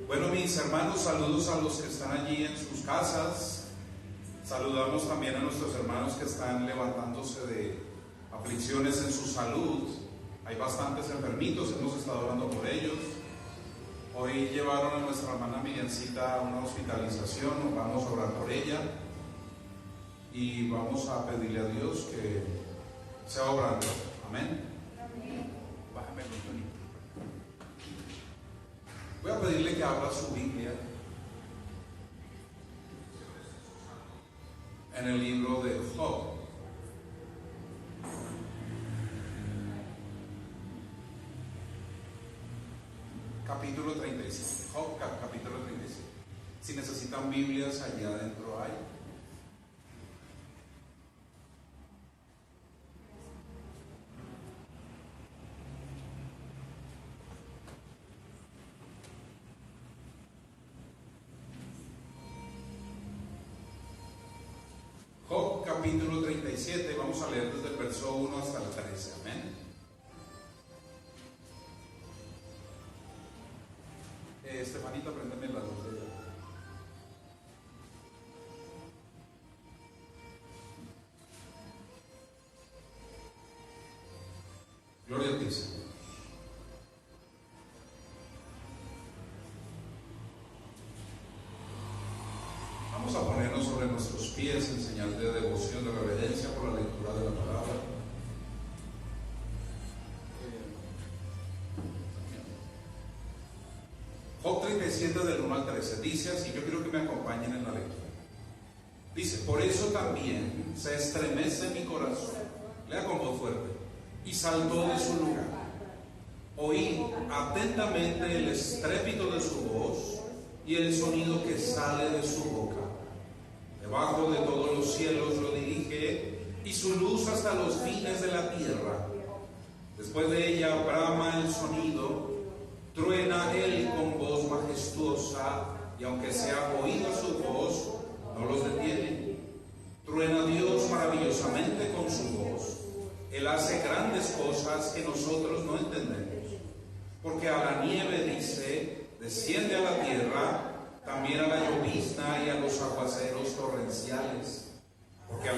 Bueno, mis hermanos, saludos a los que están allí en sus casas. Saludamos también a nuestros hermanos que están levantándose de aflicciones en su salud. Hay bastantes enfermitos, hemos estado hablando por ellos. Hoy llevaron a nuestra hermana Miriamcita a una hospitalización, nos vamos a orar por ella y vamos a pedirle a Dios que sea obrando. Amén. Bájame el tonito. Voy a pedirle que abra su Biblia en el libro de Job. Capítulo 37. Job, capítulo 37. Si necesitan Biblias, allá adentro hay. Job capítulo 37, vamos a leer desde el verso 1 hasta el 13, amén. Estefanita, préndeme la luz de ella. Gloria a ti, Señor. Vamos a ponernos sobre nuestros pies en señal de devoción, de reverencia por la lectura de la palabra. Job 37 del 1 al 13 dice así, yo quiero que me acompañen en la lectura. Dice, por eso también se estremece mi corazón, lea con voz fuerte, y saltó de su lugar. Oí atentamente el estrépito de su voz y el sonido que sale de su boca. Debajo de todos los cielos lo dirige y su luz hasta los fines de la tierra. Después de ella brama el sonido, truena él con voz majestuosa y aunque sea oída su voz, no los detiene. Truena Dios maravillosamente con su voz. Él hace grandes cosas que nosotros no entendemos. Porque a la nieve dice, desciende a la tierra, también a la llovizna y a los aguaceros torrenciales. Porque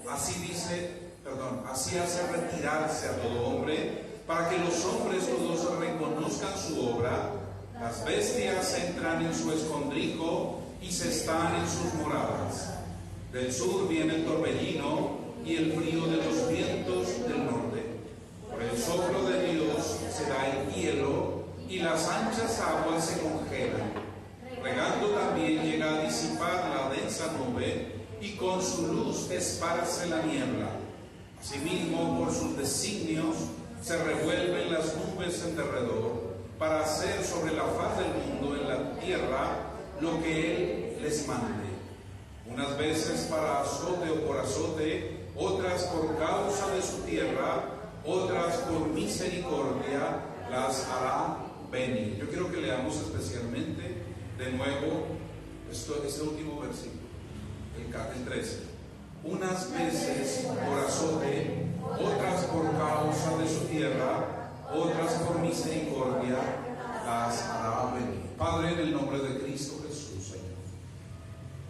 así hace retirarse a todo hombre, para que los hombres todos reconozcan su obra. Las bestias entran en su escondrijo y se están en sus moradas. Del sur viene el torbellino y el frío de los vientos del norte. Por el soplo de Dios se da el hielo y las anchas aguas se congelan. Regando también llega a disipar la densa nube y con su luz esparce la niebla. Asimismo, por sus designios se revuelven las nubes en derredor para hacer sobre la faz del mundo en la tierra lo que Él les mande. Unas veces para azote o por azote, otras por causa de su tierra, otras por misericordia las hará venir. Yo quiero que leamos especialmente de nuevo este último versículo, el 13. Unas veces por azote, otras por causa de su tierra, otras por misericordia las hará venir. Padre, en el nombre de Cristo Jesús, Señor,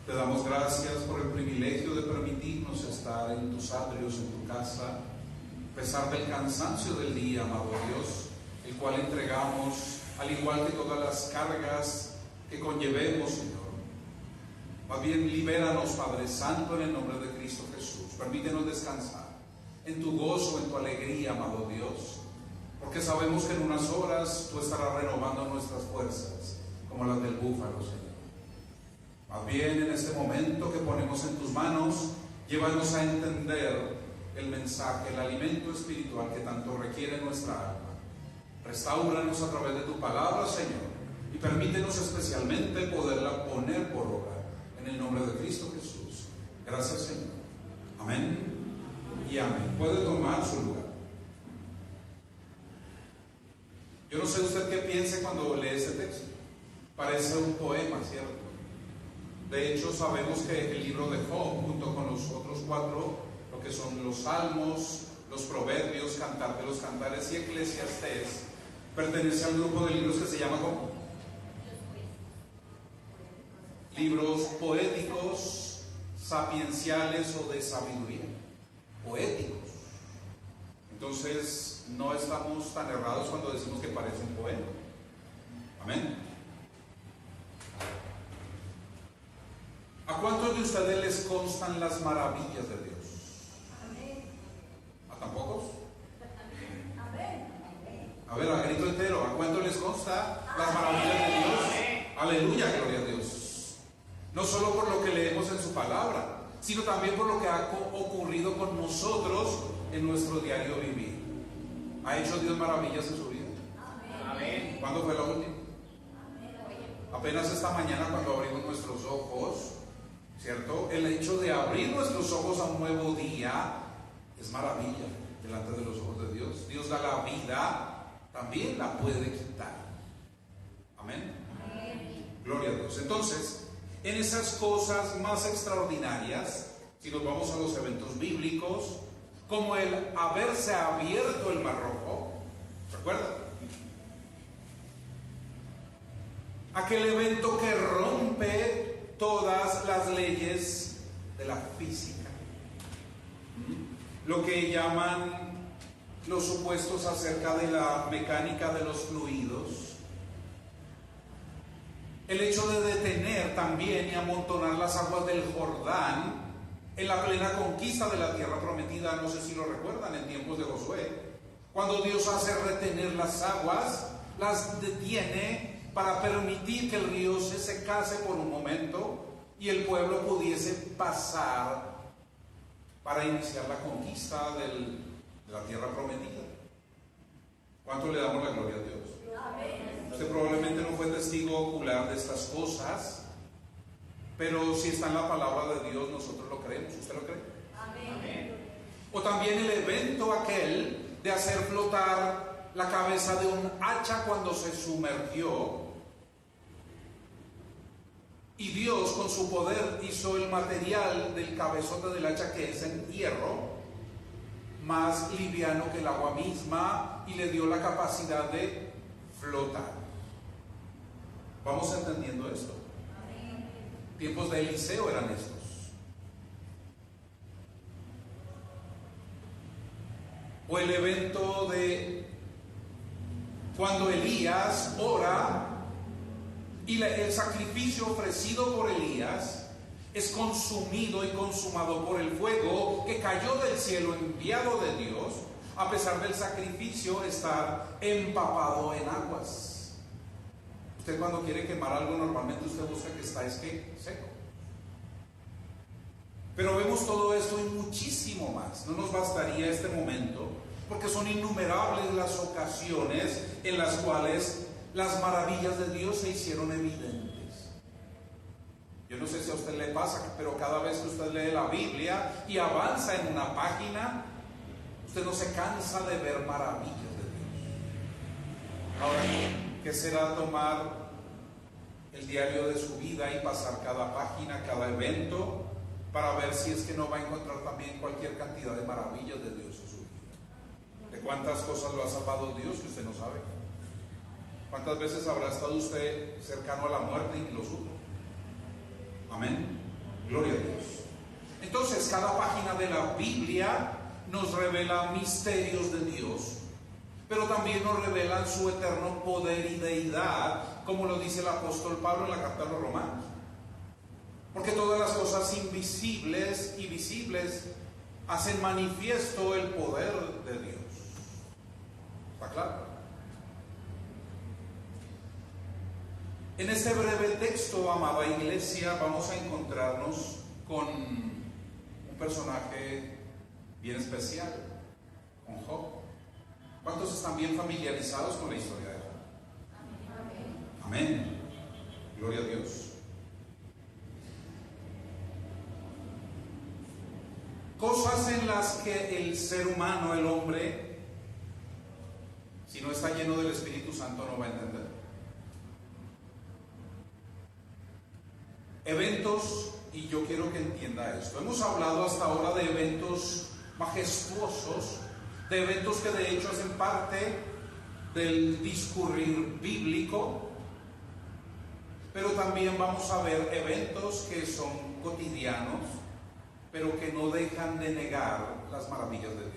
te damos gracias por el privilegio de permitirnos estar en tus atrios, en tu casa, a pesar del cansancio del día, amado Dios, el cual entregamos, al igual que todas las cargas que conllevemos, Señor. Más bien, libéranos, Padre Santo, en el nombre de Cristo Jesús. Permítenos descansar en tu gozo, en tu alegría, amado Dios, porque sabemos que en unas horas tú estarás renovando nuestras fuerzas, como las del búfalo, Señor. Más bien, en este momento que ponemos en tus manos, llévanos a entender el mensaje, el alimento espiritual que tanto requiere nuestra alma. Restáuranos a través de tu palabra, Señor, y permítenos especialmente poderla poner por obra, en el nombre de Cristo Jesús. Gracias, Señor. Amén y amén. Puede tomar su lugar. Yo no sé usted qué piense cuando lee este texto. Parece un poema, ¿cierto? De hecho, sabemos que el libro de Job, junto con los otros 4, lo que son los Salmos, los Proverbios, Cantar de los Cantares y Eclesiastés, pertenece al grupo de libros que se llama ¿cómo? libros poéticos, sapienciales o de sabiduría. Poéticos. Entonces, no estamos tan errados cuando decimos que parece un poema. Amén. ¿A cuántos de ustedes les constan las maravillas de Dios? ¿A tan pocos? A ver, a grito entero, ¿a cuántos les consta las maravillas de Dios? Aleluya, gloria a Dios. No solo por lo que leemos en su palabra, sino también por lo que ha ocurrido con nosotros en nuestro diario vivir. ¿Ha hecho Dios maravillas en su vida? Amén. ¿Cuándo fue la última? Apenas esta mañana, cuando abrimos nuestros ojos, ¿cierto? El hecho de abrir nuestros ojos a un nuevo día es maravilla delante de los ojos de Dios. Dios da la vida, también la puede quitar. Amén. Gloria a Dios. Entonces, en esas cosas más extraordinarias, si nos vamos a los eventos bíblicos, como el haberse abierto el Mar Rojo, ¿recuerdan? Aquel evento que rompe todas las leyes de la física, lo que llaman los supuestos acerca de la mecánica de los fluidos, el hecho de detener también y amontonar las aguas del Jordán en la plena conquista de la tierra prometida. No sé si lo recuerdan, en tiempos de Josué, cuando Dios hace retener las aguas, las detiene para permitir que el río se secase por un momento y el pueblo pudiese pasar para iniciar la conquista de la tierra prometida. ¿Cuánto le damos la gloria a Dios? Amén. Usted probablemente no fue testigo ocular de estas cosas, pero si está en la palabra de Dios, nosotros lo creemos. ¿Usted lo cree? Amén. O también el evento aquel de hacer flotar la cabeza de un hacha cuando se sumergió, y Dios con su poder hizo el material del cabezote del hacha, que es en hierro, más liviano que el agua misma, y le dio la capacidad de flotar. ¿Vamos entendiendo esto? Amén. Tiempos de Eliseo eran estos. O el evento de cuando Elías ora y el sacrificio ofrecido por Elías es consumido y consumado por el fuego que cayó del cielo enviado de Dios, a pesar del sacrificio estar empapado en aguas. Usted cuando quiere quemar algo, normalmente usted busca que está seco. Pero vemos todo esto y muchísimo más. No nos bastaría este momento, porque son innumerables las ocasiones en las cuales las maravillas de Dios se hicieron evidentes. Yo no sé si a usted le pasa, pero cada vez que usted lee la Biblia y avanza en una página, usted no se cansa de ver maravillas de Dios. Ahora, ¿qué será tomar el diario de su vida y pasar cada página, cada evento, para ver si es que no va a encontrar también cualquier cantidad de maravillas de Dios en su vida? ¿De cuántas cosas lo ha salvado Dios que usted no sabe? ¿Cuántas veces habrá estado usted cercano a la muerte y lo supo? Amén. Gloria a Dios. Entonces, cada página de la Biblia nos revela misterios de Dios, pero también nos revelan su eterno poder y deidad, como lo dice el apóstol Pablo en la carta a los Romanos. Porque todas las cosas invisibles y visibles hacen manifiesto el poder de Dios. ¿Está claro? En este breve texto, amada iglesia, vamos a encontrarnos con un personaje bien especial, con Job. ¿Cuántos están bien familiarizados con la historia de Job? Amén. Amén. Gloria a Dios. Cosas en las que el ser humano, el hombre, si no está lleno del Espíritu Santo, no va a entender. Eventos, y yo quiero que entienda esto. Hemos hablado hasta ahora de eventos majestuosos, de eventos que de hecho hacen parte del discurrir bíblico, pero también vamos a ver eventos que son cotidianos, pero que no dejan de negar las maravillas de Dios.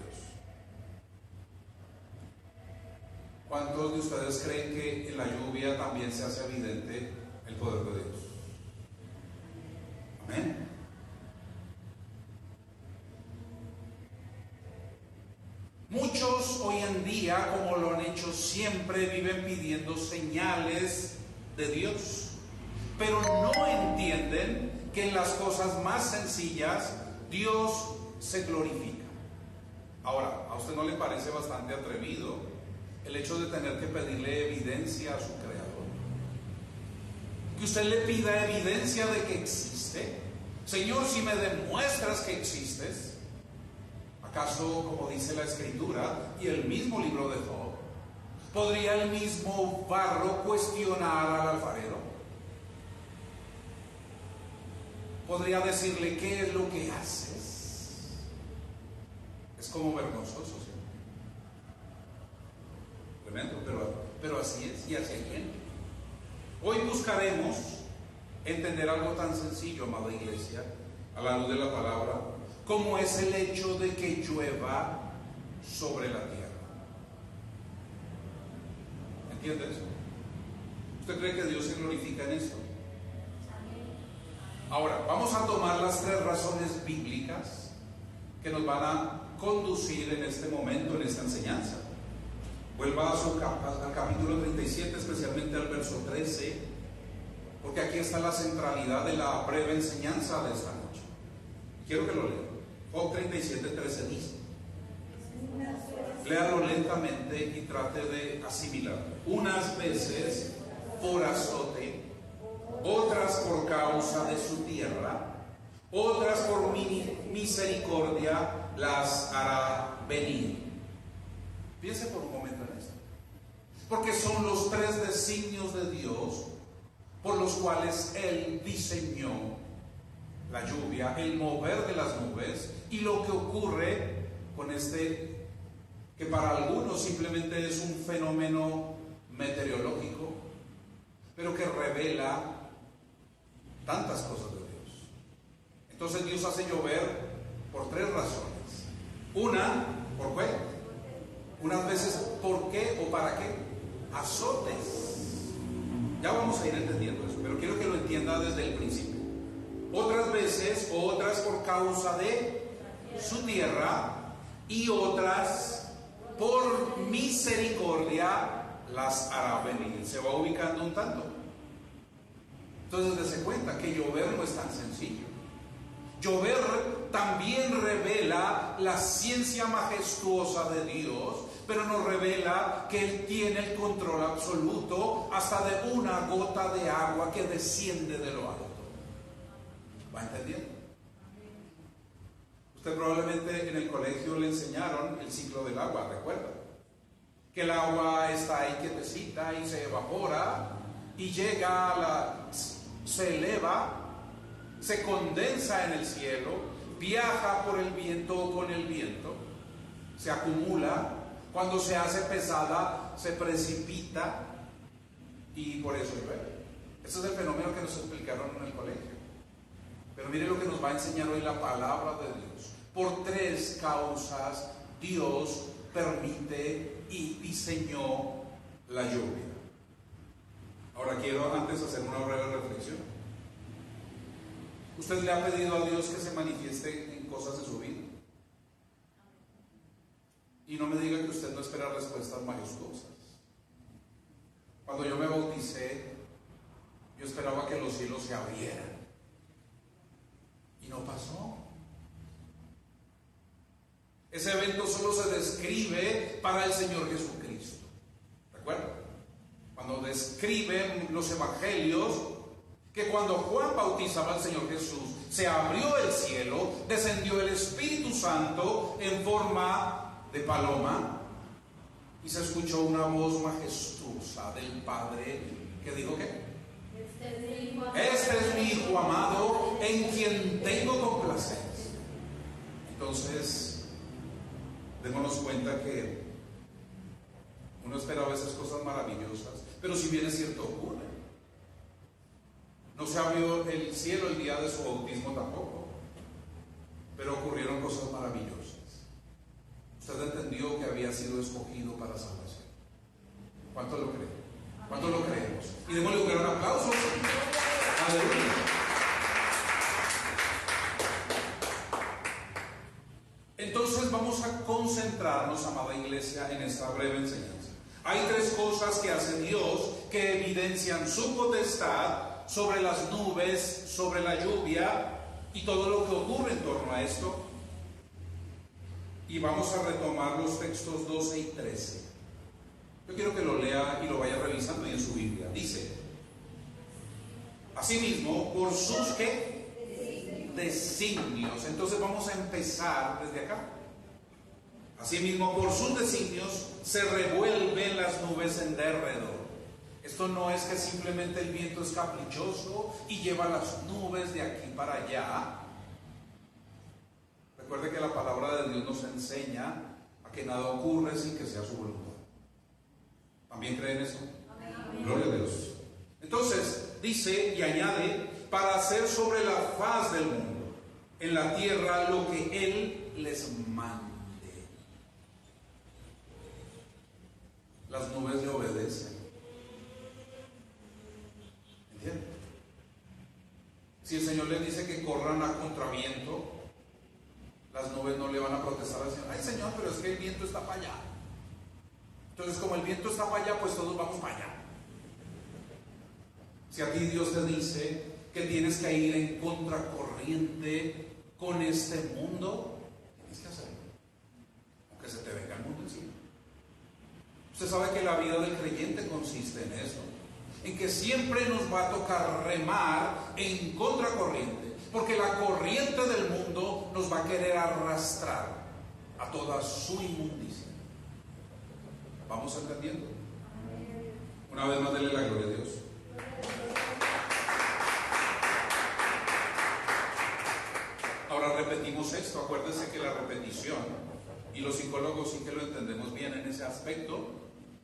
¿Cuántos de ustedes creen que en la lluvia también se hace evidente el poder de Dios? Amén. Muchos hoy en día, como lo han hecho siempre, viven pidiendo señales de Dios, pero no entienden que en las cosas más sencillas Dios se glorifica. Ahora, ¿a usted no le parece bastante atrevido el hecho de tener que pedirle evidencia a su Creador? Que usted le pida evidencia de que existe. Señor, si me demuestras que existes, ¿acaso, como dice la Escritura y el mismo libro de Job, podría el mismo barro cuestionar al alfarero? ¿Podría decirle qué es lo que haces? Es como vergonzoso, ¿sí? Tremendo, pero así es, y así hay gente. Hoy buscaremos entender algo tan sencillo, amada iglesia, a la luz de la palabra, como es el hecho de que llueva sobre la tierra. ¿Entiende eso? ¿Usted cree que Dios se glorifica en esto? Ahora, vamos a tomar las 3 razones bíblicas que nos van a conducir en este momento, en esta enseñanza. Vuelva al capítulo 37, especialmente al verso 13, porque aquí está la centralidad de la breve enseñanza de esta noche. Quiero que lo lea. Job 37, 13 dice. Léalo lentamente y trate de asimilarlo. Unas veces por azote, otras por causa de su tierra, otras por misericordia las hará venir. Piense por un momento en esto, porque son los 3 designios de Dios por los cuales Él diseñó la lluvia, el mover de las nubes, y lo que ocurre con este, que para algunos simplemente es un fenómeno meteorológico, pero que revela tantas cosas de Dios. Entonces Dios hace llover por 3 razones. Una, ¿por qué? Unas veces, ¿por qué o para qué? Azotes. Ya vamos a ir entendiendo eso, pero quiero que lo entienda desde el principio. Otras veces, otras por causa de su tierra, y otras por misericordia las hará venir. Se va ubicando un tanto. Entonces dése cuenta que llover no es tan sencillo. Llover también revela la ciencia majestuosa de Dios, pero nos revela que Él tiene el control absoluto hasta de una gota de agua que desciende de lo alto. ¿Va entendiendo? Usted probablemente en el colegio le enseñaron el ciclo del agua, ¿recuerda? Que el agua está ahí quietecita y se evapora y llega se eleva, se condensa en el cielo, viaja por el viento o con el viento, se acumula, cuando se hace pesada se precipita y por eso llueve. Ese es el fenómeno que nos explicaron en el colegio. Pero mire lo que nos va a enseñar hoy la palabra de Dios. Por 3 causas Dios permite y diseñó la lluvia. Ahora quiero antes hacer una breve reflexión. ¿Usted le ha pedido a Dios que se manifieste en cosas de su vida? Y no me diga que usted no espera respuestas majestuosas. Cuando yo me bauticé, yo esperaba que los cielos se abrieran. Y no pasó. Ese evento solo se describe para el Señor Jesucristo. ¿Recuerda? Cuando describen los evangelios que cuando Juan bautizaba al Señor Jesús, se abrió el cielo, descendió el Espíritu Santo en forma de paloma y se escuchó una voz majestuosa del Padre que dijo ¿qué? Este es mi Hijo amado en quien tengo complacencia. Entonces, démonos cuenta que uno espera a veces cosas maravillosas, pero si bien es cierto ocurre. se abrió el cielo el día de su bautismo tampoco, pero ocurrieron cosas maravillosas. Usted entendió que había sido escogido para salvación. ¿Cuánto lo creen? ¿Cuánto lo creemos? Y démosle un gran aplauso. Aleluya. Entonces vamos a concentrarnos, amada iglesia, en esta breve enseñanza. Hay tres cosas que hace Dios que evidencian su potestad sobre las nubes, sobre la lluvia y todo lo que ocurre en torno a esto. Y vamos a retomar los textos 12 y 13. Yo quiero que lo lea y lo vaya revisando ahí en su Biblia. Dice: asimismo, por sus ¿qué? Designios. Entonces vamos a empezar desde acá. Asimismo, por sus designios se revuelven las nubes en derredor. Esto no es que simplemente el viento es caprichoso y lleva las nubes de aquí para allá. Recuerde que la palabra de Dios nos enseña a que nada ocurre sin que sea su voluntad. ¿También creen eso? Amén. Gloria a Dios. Entonces, dice y añade, para hacer sobre la faz del mundo, en la tierra, lo que Él les mande. Las nubes le obedecen. ¿Entienden? Si el Señor les dice que corran a contraviento, las nubes no le van a protestar al Señor. Ay, Señor, pero es que el viento está para allá. Entonces, como el viento está para allá, pues todos vamos para allá. Si a ti Dios te dice que tienes que ir en contracorriente con este mundo, tienes que hacerlo, aunque se te venga el mundo encima. Usted sabe que la vida del creyente consiste en eso, en que siempre nos va a tocar remar en contracorriente, porque la corriente del mundo nos va a querer arrastrar a toda su inmundicia. ¿Vamos entendiendo? Una vez más, denle la gloria a Dios. Ahora repetimos esto. Acuérdense que la repetición, y los psicólogos sí que lo entendemos bien en ese aspecto,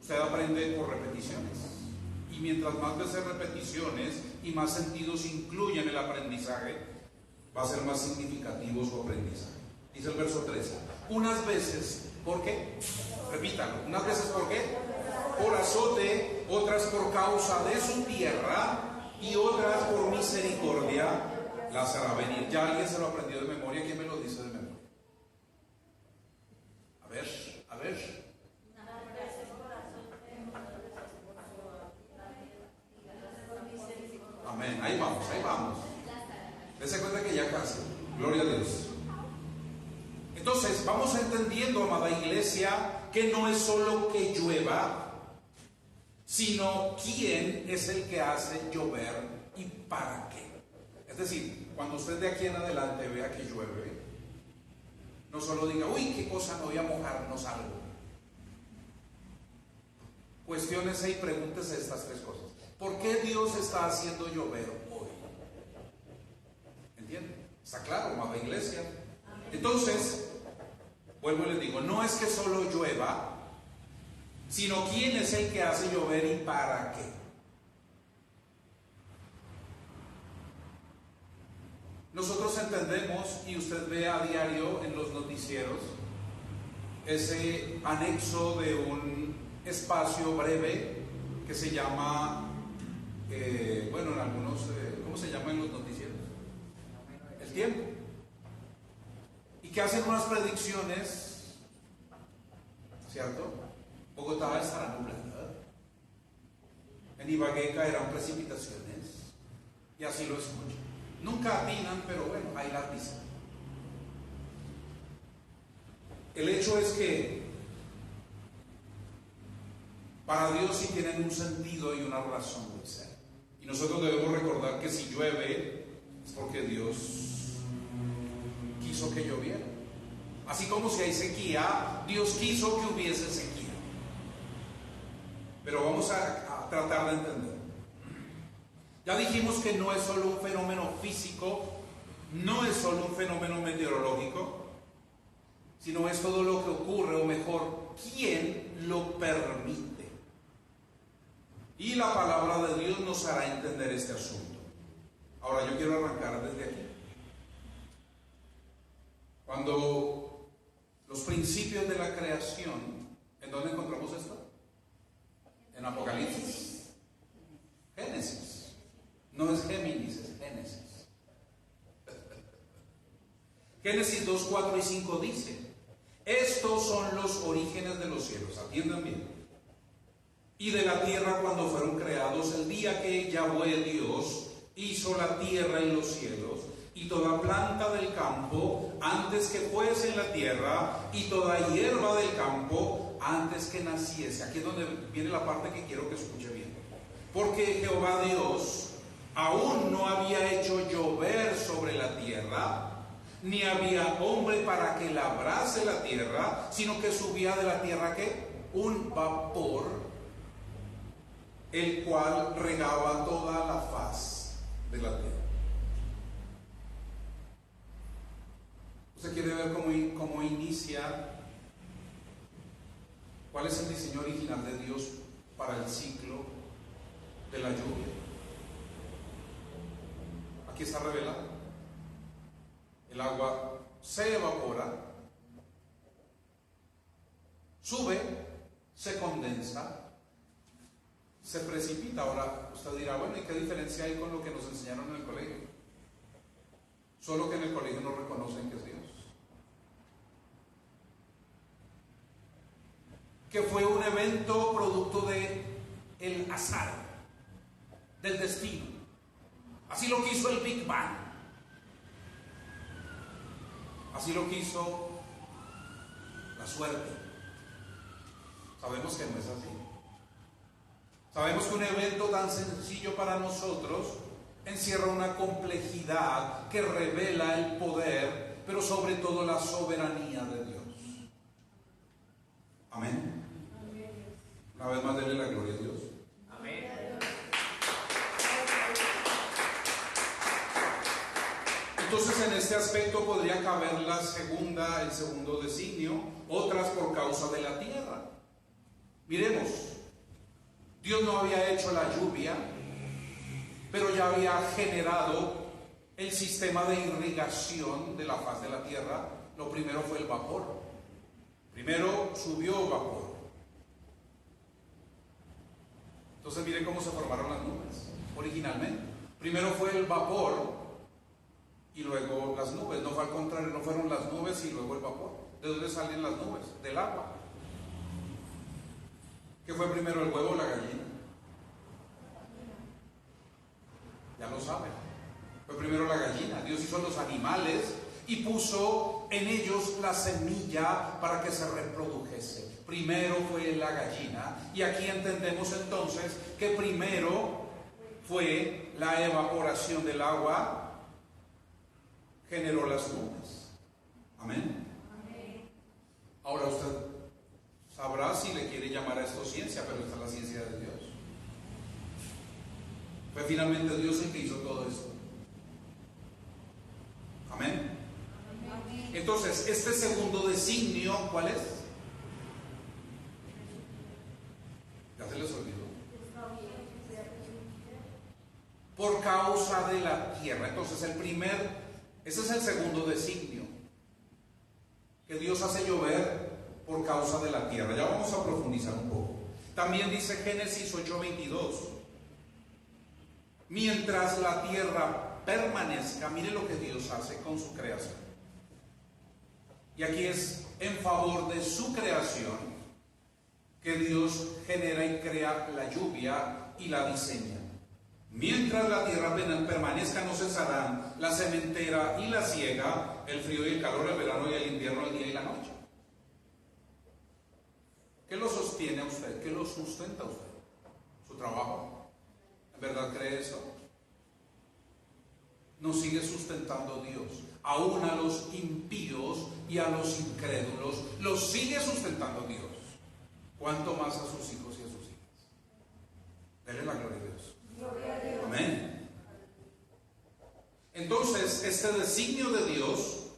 usted aprende por repeticiones. Y mientras más veces repeticiones y más sentidos incluyen el aprendizaje, va a ser más significativo su aprendizaje. Dice el verso 13: unas veces, ¿por qué? Repítalo. Unas veces, ¿por qué? Por azote, otras por causa de su tierra, y otras por misericordia las hará venir. ¿Ya alguien se lo aprendió de memoria? ¿Quién me lo dice de memoria? A ver. Amén, ahí vamos. Dese cuenta que ya casi. Gloria a Dios. Entonces, vamos entendiendo, amada iglesia, que no es solo que llueva, sino quién es el que hace llover y para qué. Es decir, cuando usted de aquí en adelante vea que llueve, no solo diga, uy, qué cosa, no voy a mojarnos algo. Cuestiónese y pregúntese estas tres cosas. ¿Por qué Dios está haciendo llover hoy? ¿Entienden? ¿Está claro, amada iglesia? Entonces, vuelvo y les digo, no es que solo llueva, sino quién es el que hace llover y para qué. Nosotros entendemos, y usted ve a diario en los noticieros, ese anexo de un espacio breve que se llama, en algunos, ¿cómo se llama en los noticieros? El tiempo. Y que hacen unas predicciones, ¿cierto? Bogotá estará nublada, en Ibagué caerán precipitaciones, y así lo escuchan. Nunca atinan, pero bueno, ahí las dicen. El hecho es que para Dios sí tienen un sentido y una razón de ser. Y nosotros debemos recordar que si llueve es porque Dios quiso que lloviera. Así como si hay sequía, Dios quiso que hubiese sequía. Pero vamos a tratar de entender. Ya dijimos que no es solo un fenómeno físico, no es solo un fenómeno meteorológico, sino es todo lo que ocurre, o mejor, ¿quién lo permite? Y la palabra de Dios nos hará entender este asunto. Ahora yo quiero arrancar desde aquí. Cuando los principios de la creación, ¿en dónde encontramos esto? En Apocalipsis. Génesis. No es Géminis, es Génesis. Génesis 2, 4 y 5 dice: estos son los orígenes de los cielos, atiendan bien, y de la tierra cuando fueron creados, el día que Yahweh Dios hizo la tierra y los cielos, y toda planta del campo antes que fuese en la tierra, y toda hierba del campo antes que naciese. Aquí es donde viene la parte que quiero que escuche bien. Porque Jehová Dios aún no había hecho llover sobre la tierra, ni había hombre para que labrase la tierra, sino que subía de la tierra, ¿qué? Un vapor, el cual regaba toda la faz de la tierra. ¿Usted quiere ver cómo inicia? ¿Cuál es el diseño original de Dios para el ciclo de la lluvia? Aquí está revelado. El agua se evapora, sube, se condensa, se precipita. Ahora usted dirá, bueno, ¿y qué diferencia hay con lo que nos enseñaron en el colegio? Solo que en el colegio no reconocen que es Dios. Que fue un evento producto de el azar, del destino. Así lo quiso el Big Bang. Así lo quiso la suerte. Sabemos que no es así. Sabemos que un evento tan sencillo para nosotros encierra una complejidad que revela el poder, pero sobre todo la soberanía de Dios. Amén. Una vez más, denle la gloria a Dios. Amén. Entonces, en este aspecto podría caber el segundo designio, otras por causa de la tierra. Miremos, Dios no había hecho la lluvia, pero ya había generado el sistema de irrigación de la faz de la tierra. Lo primero fue el vapor. Primero subió vapor. Entonces miren cómo se formaron las nubes originalmente. Primero fue el vapor y luego las nubes. No fue al contrario, no fueron las nubes y luego el vapor. ¿De dónde salen las nubes? Del agua. ¿Qué fue primero, el huevo o la gallina? Ya lo saben. Fue primero la gallina. Dios hizo los animales y puso en ellos la semilla para que se reprodujese. Primero fue la gallina, y aquí entendemos entonces que primero fue la evaporación del agua, generó las nubes. Amén. Ahora usted sabrá si le quiere llamar a esto ciencia, pero esta es la ciencia de Dios. Fue finalmente Dios el que hizo todo esto. Amén. Entonces, este segundo designio, ¿cuál es? Ya se les olvidó. Por causa de la tierra. Entonces, ese es el segundo designio, que Dios hace llover por causa de la tierra. Ya vamos a profundizar un poco. También dice Génesis 8:22: mientras la tierra permanezca, mire lo que Dios hace con su creación. Y aquí es en favor de su creación que Dios genera y crea la lluvia y la diseña. Mientras la tierra permanezca, no cesarán la sementera y la siega, el frío y el calor, el verano y el invierno, el día y la noche. ¿Qué lo sostiene a usted? ¿Qué lo sustenta a usted? ¿Su trabajo? ¿En verdad cree eso? Nos sigue sustentando Dios. Aún a los impíos y a los incrédulos los sigue sustentando Dios. ¿Cuánto más a sus hijos y a sus hijas? Denle la gloria a Dios. Gloria a Dios. Amén. Entonces, este designio de Dios,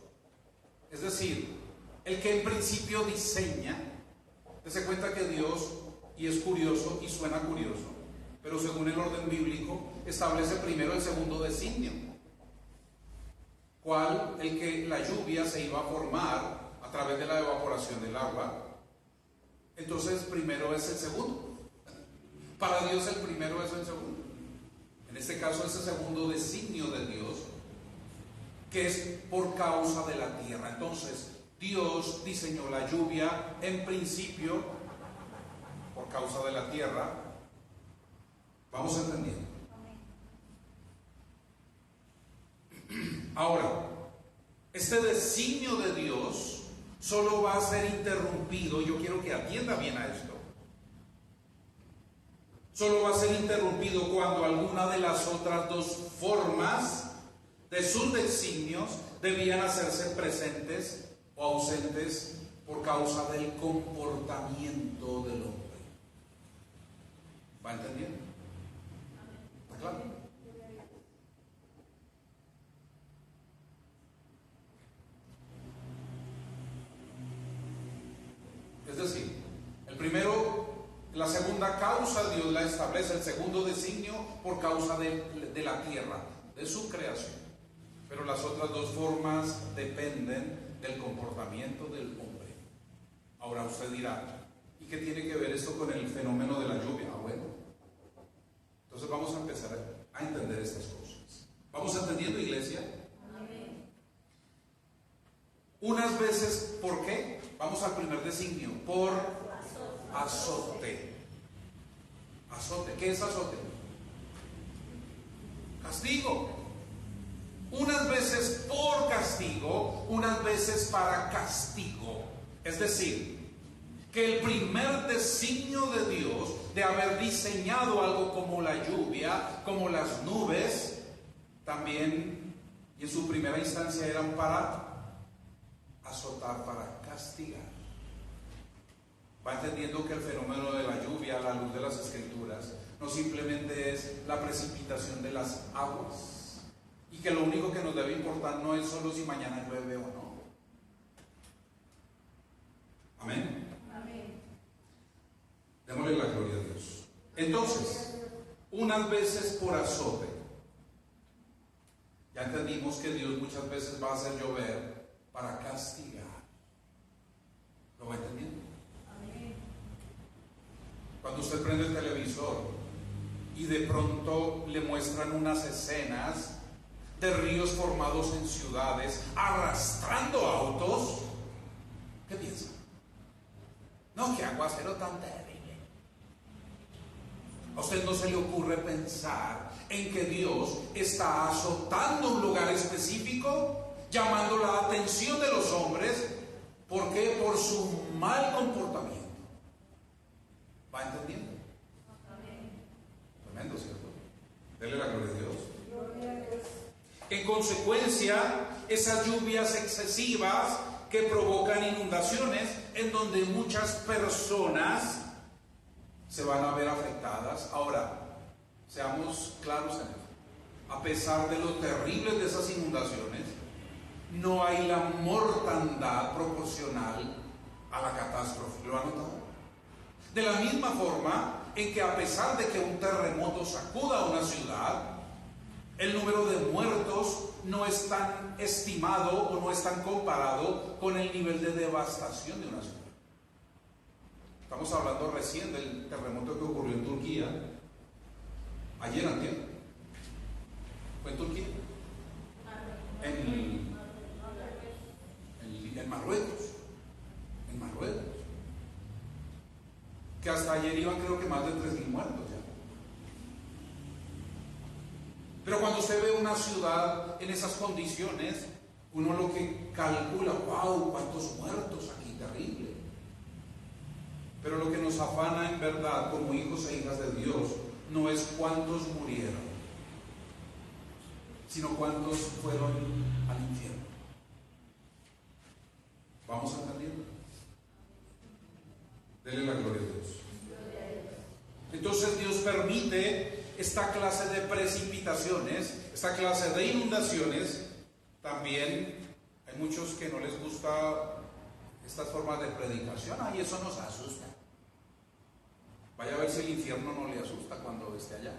es decir, el que en principio diseña, se cuenta que Dios, y es curioso y suena curioso, pero según el orden bíblico, establece primero el segundo designio. ¿Cuál? El que la lluvia se iba a formar a través de la evaporación del agua. Entonces primero es el segundo. Para Dios el primero es el segundo. En este caso es el segundo designio de Dios, que es por causa de la tierra. Entonces Dios diseñó la lluvia en principio por causa de la tierra. ¿Vamos entendiendo? Ahora, este designio de Dios solo va a ser interrumpido, yo quiero que atienda bien a esto, solo va a ser interrumpido cuando alguna de las otras dos formas de sus designios debían hacerse presentes o ausentes por causa del comportamiento del hombre. ¿Va entendiendo? ¿Está claro? Es decir, el primero, la segunda causa Dios la establece, el segundo designio por causa de la tierra, de su creación. Pero las otras dos formas dependen del comportamiento del hombre. Ahora usted dirá, ¿y qué tiene que ver esto con el fenómeno de la lluvia? Bueno, entonces vamos a empezar a entender estas cosas. ¿Vamos entendiendo, iglesia? Amén. Unas veces, ¿por qué? Vamos al primer designio, por azote. Azote, ¿qué es azote? Castigo. Unas veces por castigo, unas veces para castigo. Es decir, que el primer designio de Dios de haber diseñado algo como la lluvia, como las nubes, también, y en su primera instancia eran para azotar, para castigar. Va entendiendo que el fenómeno de la lluvia, a la luz de las Escrituras, no simplemente es la precipitación de las aguas, y que lo único que nos debe importar no es solo si mañana llueve o no. Amén. Amén. Démosle la gloria a Dios. Entonces, unas veces por azote. Ya entendimos que Dios muchas veces va a hacer llover para castigar. ¿Lo va entendiendo? Amén. Cuando usted prende el televisor y de pronto le muestran unas escenas de ríos formados en ciudades arrastrando autos, ¿qué piensa? No, qué aguacero tan terrible. A usted no se le ocurre pensar en que Dios está azotando un lugar específico, llamando la atención de los hombres. ¿Por qué? Por su mal comportamiento. ¿Va entendiendo? Amén. Tremendo, ¿cierto? Dele la gloria a Dios. Gloria a Dios. En consecuencia, esas lluvias excesivas que provocan inundaciones, en donde muchas personas se van a ver afectadas. Ahora, seamos claros en esto. A pesar de lo terrible de esas inundaciones, no hay la mortandad proporcional a la catástrofe. ¿Lo han notado? De la misma forma en que a pesar de que un terremoto sacuda a una ciudad, el número de muertos no es tan estimado o no es tan comparado con el nivel de devastación de una ciudad. Estamos hablando recién del terremoto que ocurrió en Turquía, ayer antier. ¿Fue en Turquía? En Marruecos. En Marruecos. Que hasta ayer iban creo que más de 3.000 muertos ya. Pero cuando usted ve una ciudad en esas condiciones, uno lo que calcula, wow, cuántos muertos aquí, terrible. Pero lo que nos afana en verdad como hijos e hijas de Dios no es cuántos murieron, sino cuántos fueron al infierno. ¿Vamos entendiendo? Dele la gloria a Dios. Entonces Dios permite esta clase de precipitaciones, esta clase de inundaciones. También hay muchos que no les gusta estas formas de predicación. Ay, eso nos asusta. Vaya a ver si el infierno no le asusta cuando esté allá.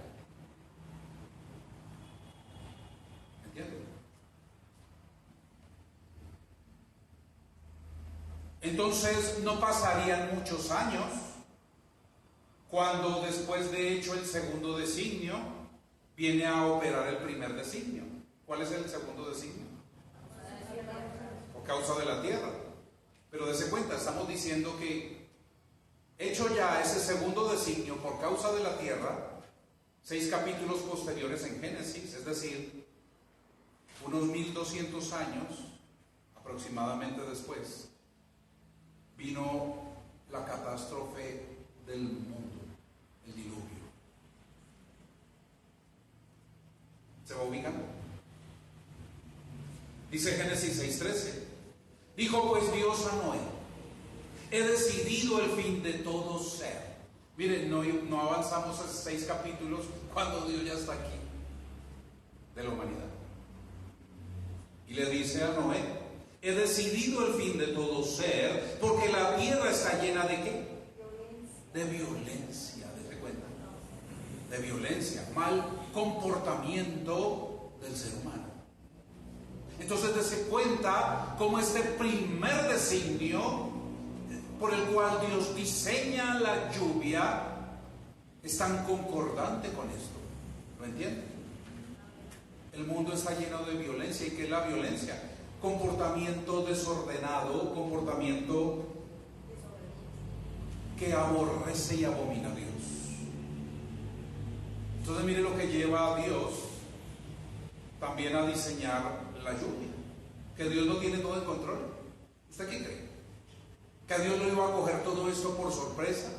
Entonces no pasarían muchos años cuando después de hecho el segundo designio viene a operar el primer designio. ¿Cuál es el segundo designio? Por causa de la tierra. Pero dése cuenta, estamos diciendo que hecho ya ese segundo designio por causa de la tierra, 6 capítulos posteriores en Génesis, es decir, unos 1200 años aproximadamente después, vino la catástrofe del mundo, el diluvio. ¿Se va ubicando? Dice Génesis 6:13. Dijo pues Dios a Noé: he decidido el fin de todo ser. Miren, no avanzamos a 6 capítulos cuando Dios ya está aquí, de la humanidad. Y le dice a Noé: he decidido el fin de todo ser, porque la tierra está llena de ¿qué? De violencia, ¿te cuenta? De violencia, mal comportamiento del ser humano. Entonces dése cuenta cómo este primer designio por el cual Dios diseña la lluvia es tan concordante con esto. ¿Lo entienden? El mundo está lleno de violencia. ¿Y qué es la violencia? Comportamiento desordenado, comportamiento que aborrece y abomina a Dios. Entonces mire lo que lleva a Dios también a diseñar la lluvia. Que Dios no tiene todo el control. ¿Usted qué cree? ¿Que Dios lo iba a coger todo esto por sorpresa?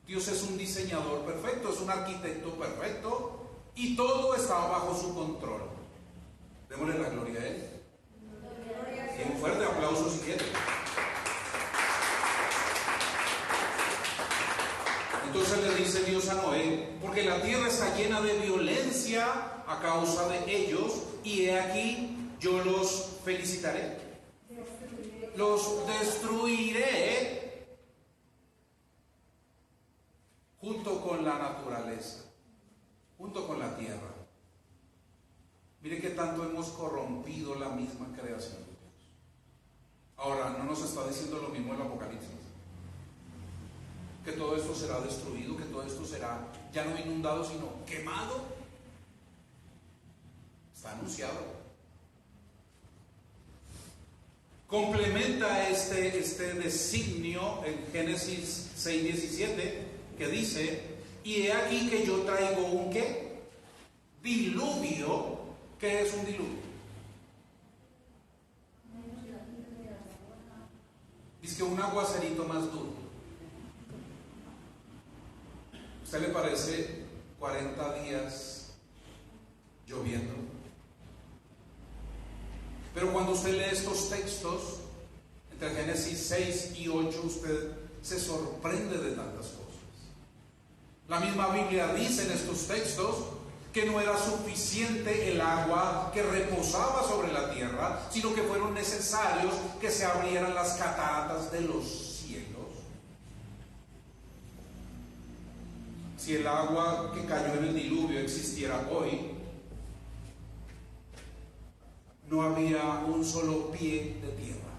Dios es un diseñador perfecto, es un arquitecto perfecto y todo estaba bajo su control. Démosle la gloria a Él. Y un fuerte aplauso si quiere. Entonces le dice Dios a Noé: porque la tierra está llena de violencia a causa de ellos, y he aquí yo los felicitaré, los destruiré junto con la naturaleza, junto con la tierra. Mire que tanto hemos corrompido la misma creación de Dios. Ahora, no nos está diciendo lo mismo el Apocalipsis, que todo esto será destruido, que todo esto será ya no inundado sino quemado. Está anunciado. Complementa este designio en Génesis 6:17, que dice: y he aquí que yo traigo un ¿qué? Diluvio. ¿Qué es un diluvio? Dice que un aguacerito más duro. ¿Usted le parece 40 días lloviendo? Pero cuando usted lee estos textos, entre Génesis 6 y 8, usted se sorprende de tantas cosas. La misma Biblia dice en estos textos que no era suficiente el agua que reposaba sobre la tierra, sino que fueron necesarios que se abrieran las cataratas de los cielos. Si el agua que cayó en el diluvio existiera hoy, no había un solo pie de tierra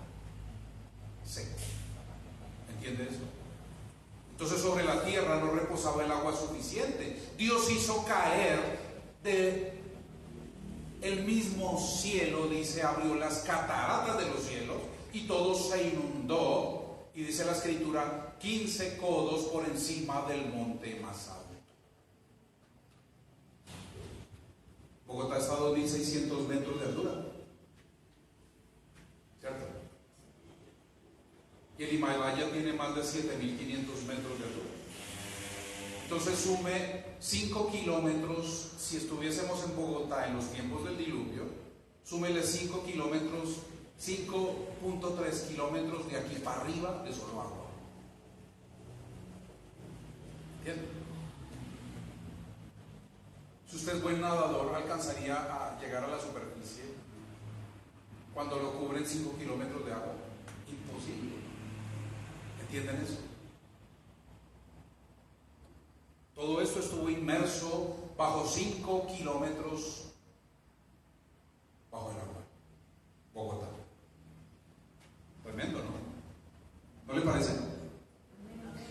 seco. ¿Entiende eso? Entonces sobre la tierra no reposaba el agua suficiente. Dios hizo caer de el mismo cielo, dice, abrió las cataratas de los cielos y todo se inundó. Y dice la escritura, 15 codos por encima del monte más alto. Bogotá está a 2.600 metros de altura, ¿cierto? Y el Himalaya tiene más de 7.500 metros de altura. Entonces sume 5 kilómetros. Si estuviésemos en Bogotá en los tiempos del diluvio, súmele 5 kilómetros, 5.3 kilómetros de aquí para arriba de solo agua. ¿Entienden? Si usted es buen nadador, alcanzaría a llegar a la superficie cuando lo cubren 5 kilómetros de agua. Imposible. ¿Entienden eso? Todo esto estuvo inmerso bajo 5 kilómetros bajo el agua. Bogotá. Tremendo, ¿no? ¿No le parece?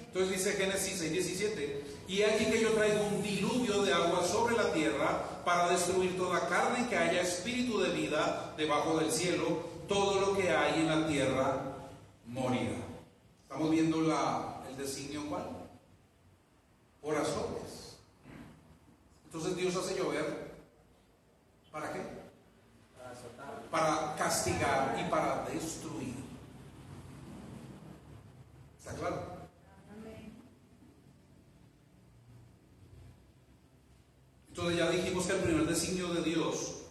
Entonces dice Génesis 6:17, y aquí que yo traigo un diluvio de agua sobre la tierra para destruir toda carne que haya espíritu de vida debajo del cielo, todo lo que hay en la tierra morirá. Estamos viendo el designio cuál, por azotes. Entonces Dios hace llover, ¿para qué? Para castigar y para destruir. ¿Está claro? Entonces ya dijimos que el primer designio de Dios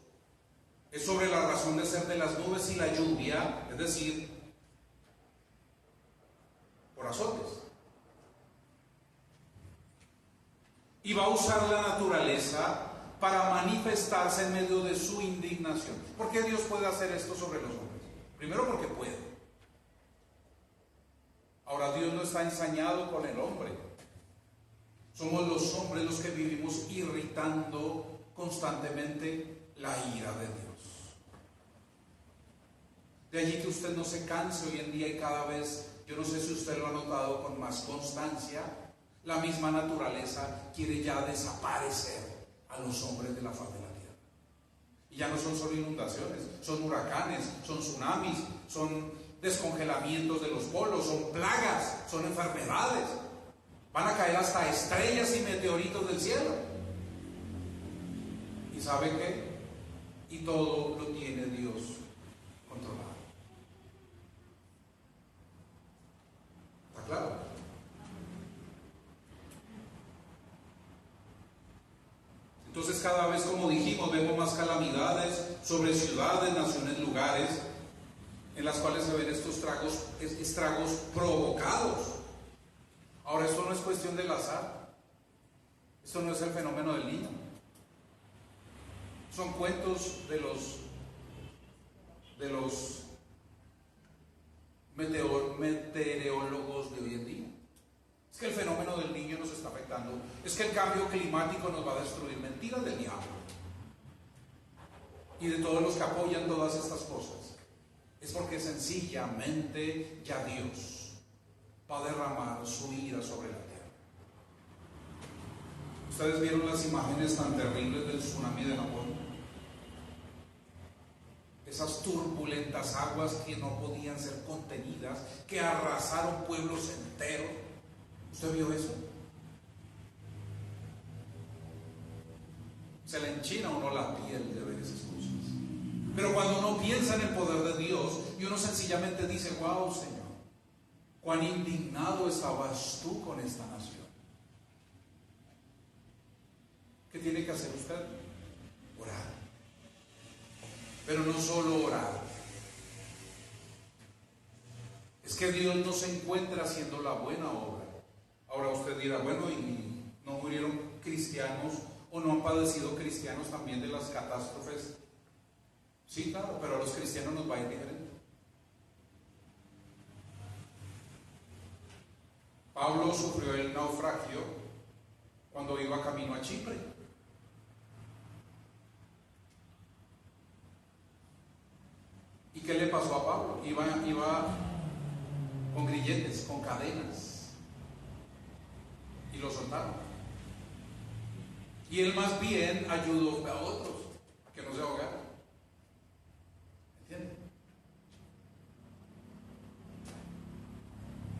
es sobre la razón de ser de las nubes y la lluvia, es decir, por azotes. Y va a usar la naturaleza para manifestarse en medio de su indignación. ¿Por qué Dios puede hacer esto sobre los hombres? Primero porque puede. Ahora, Dios no está ensañado con el hombre. Somos los hombres los que vivimos irritando constantemente la ira de Dios. De allí que usted no se canse hoy en día y cada vez, yo no sé si usted lo ha notado con más constancia, la misma naturaleza quiere ya desaparecer a los hombres de la faz de la tierra. Y ya no son solo inundaciones, son huracanes, son tsunamis, son descongelamientos de los polos, son plagas, son enfermedades. Van a caer hasta estrellas y meteoritos del cielo. ¿Y sabe qué? Y todo lo tiene Dios controlado. ¿Está claro? Entonces cada vez, como dijimos, vemos más calamidades sobre ciudades, naciones, lugares en las cuales se ven estos estragos provocados. Ahora, esto no es cuestión del azar. Esto no es el fenómeno del niño. Son cuentos de los meteorólogos de hoy en día. Es que el fenómeno del niño nos está afectando. Es que el cambio climático nos va a destruir. Mentiras del diablo. Y de todos los que apoyan todas estas cosas. Es porque sencillamente ya Dios va a derramar su ira sobre la tierra. Ustedes vieron las imágenes tan terribles del tsunami de Japón. Esas turbulentas aguas que no podían ser contenidas, que arrasaron pueblos enteros. ¿Usted vio eso? Se le enchina a uno la piel de ver esas cosas. Pero cuando uno piensa en el poder de Dios y uno sencillamente dice, wow, Señor, cuán indignado estabas tú con esta nación. ¿Qué tiene que hacer usted? Orar. Pero no solo orar. Es que Dios no se encuentra haciendo la buena obra. Ahora usted dirá, bueno, ¿y no murieron cristianos o no han padecido cristianos también de las catástrofes? Sí, claro, pero a los cristianos nos va a ir diferente. Pablo sufrió el naufragio cuando iba camino a Chipre. ¿Y qué le pasó a Pablo? Iba con grilletes, con cadenas, y lo soltaron. Y él más bien ayudó a otros a que no se ahogaran. ¿Entienden?